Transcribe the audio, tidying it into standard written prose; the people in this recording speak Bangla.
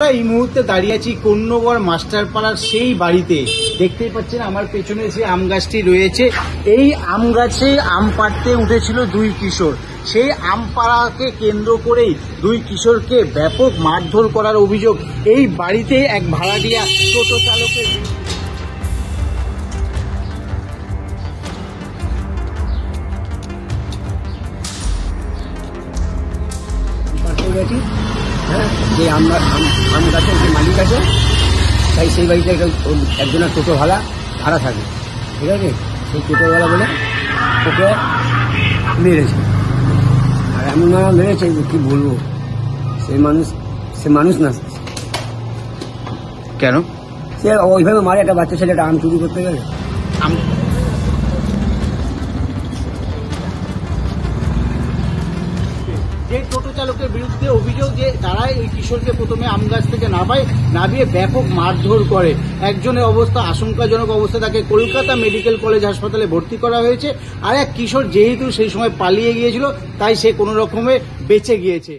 এই মুহূর্তে দাঁড়িয়ে আছি কোন্নগর মাস্টারপাড়ার সেই বাড়িতে। দেখতেই পাচ্ছেন আমার পেছনে যে আম গাছটি রয়েছে, এই আম গাছে আম পাড়তে উঠেছিল দুই কিশোর। সেই আম পাড়াকে কেন্দ্র করেই দুই কিশোরকে ব্যাপক মারধর করার অভিযোগ এই বাড়িতে এক ভাড়াটিয়া টোটো চালকের। যে আম গাছের যে মালিক আছে, তাই সেই বাড়িতে একজনের টোটো ভাড়া থাকে, ঠিক আছে। সেই টোটোওয়ালা বলে ওকে মেরেছে, আর এমন মেরেছে কি বলবো। সে মানুষ না। কেন সে ওইভাবে মারে একটা বাচ্চা ছেলেটা আম চুরি করতে গেলে? যে টোটো চালকের বিরুদ্ধে অভিযোগ যে তারা এই কিশোরকে প্রথমে আম গাছ থেকে নামিয়ে ব্যাপক মারধর করে। একজনের অবস্থা আশঙ্কাজনক অবস্থা, তাকে কলকাতা মেডিকেল কলেজ হাসপাতালে ভর্তি করা হয়েছে। আর এক কিশোর যেহেতু সেই সময় পালিয়ে গিয়েছিল, তাই সে কোনো রকমে বেঁচে গিয়েছে।